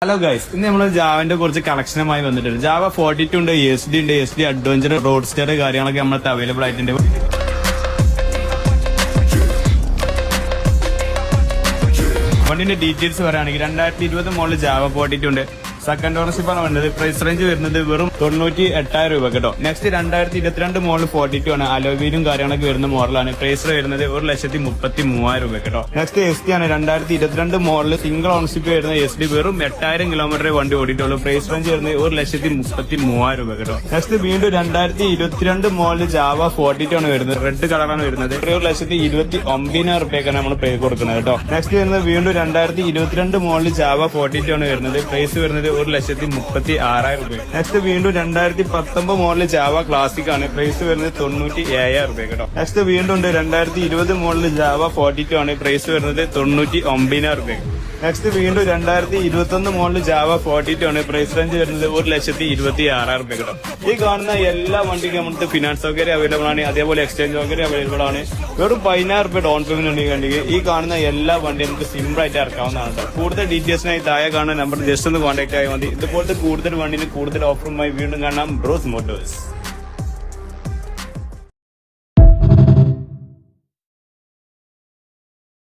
Hello guys, ഇന്ന് നമ്മൾ ജാവന്റെ കുറച്ച് കളക്ഷനുമായി വന്നിട്ടുണ്ട്. ജാവ 42 ഉണ്ട്, എസ് ഡി ഉണ്ട്, S D adventure, road stir കാര്യങ്ങളൊക്കെ നമ്മളത്തെ അവൈലബിൾ ആയിട്ടുണ്ട്. വണ്ടിന്റെ ഡീറ്റെയിൽസ് പറയുകയാണെങ്കിൽ 2020 മോഡൽ ജാവ 42 ഉണ്ട്. സെക്കൻഡ് ഓണർഷിപ്പ് ആണ് വേണ്ടത്. പ്രൈസ് റേഞ്ച് വരുന്നത് വെറും 98,000 രൂപ കേട്ടോ. നെക്സ്റ്റ് 2022 മോഡൽ 42 ആണ്. അലോവീലും കാര്യങ്ങളൊക്കെ വരുന്ന മോഡലാണ്. പ്രൈസ് വരുന്നത് 1,33,000 രൂപ കേട്ടോ. നെക്സ്റ്റ് എസ് ഡി ആണ്. 2022 മോഡൽ സിംഗിൾ ഓണർഷിപ്പ് വരുന്ന എസ് ഡി വെറും 8,000 കിലോമീറ്റർ വണ്ടി ഓടിയിട്ടുള്ളൂ. പ്രൈസ് റേഞ്ച് വരുന്നത് 1,33,000 രൂപ കേട്ടോ. നെക്സ്റ്റ് വീണ്ടും 2022 മോഡൽ ജാവ 42 ആണ് വരുന്നത്. റെഡ് കളറാണ് വരുന്നത്. 1,29,000 രൂപയ്ക്കാണ് നമ്മൾ പേ കൊടുക്കുന്നത് കേട്ടോ. നെക്സ്റ്റ് വരുന്നത് വീണ്ടും 2022 മോഡൽ ജാവ 42 ആണ് വരുന്നത്. പ്രൈസ് വരുന്നത് 1,36,000 രൂപ. നെക്സ്റ്റ് വീണ്ടും 2019 മോഡൽ ജാവ ക്ലാസിക് ആണ്. പ്രൈസ് വരുന്നത് 97,000 രൂപ കേട്ടോ. നെക്സ്റ്റ് വീണ്ടും ഉണ്ട് 2020 മോഡൽ ജാവ 42 ആണ്. പ്രൈസ് വരുന്നത് 99,000 രൂപ. നെക്സ്റ്റ് വീണ്ടും 2021 മോഡൽ ജാവ 42 ആണ്. പ്രൈസ് റേഞ്ച് വരുന്നത് 1,26,000 രൂപ കേട്ടോ. ഈ കാണുന്ന എല്ലാ വണ്ടിക്കും നമുക്ക് ഫിനാൻസ് സൗകര്യം അവൈലബിൾ ആണ്. അതേപോലെ എക്സ്ചേഞ്ച് സൗകര്യം അവൈലബിൾ ആണ്. വെറും 16,000 രൂപ ഡൗൺ പേയ്മെന്റ് ഉണ്ടെങ്കിൽ ഈ കാണുന്ന എല്ലാ വണ്ടിയും നമുക്ക് സിമ്പിൾ ആയിട്ട് ഇറക്കാവുന്നതാണ്. കൂടുതൽ ഡീറ്റെയിൽസിനായി താഴെ കാണുന്ന നമ്പർ ജസ്റ്റ് ഒന്ന് കോൺടാക്ട് ആയാൽ മതി. ഇതുപോലത്തെ കൂടുതൽ വണ്ടിന് കൂടുതൽ ഓഫറുമായി വീണ്ടും കാണാം ബ്രോസ് മോട്ടോഴ്സ്.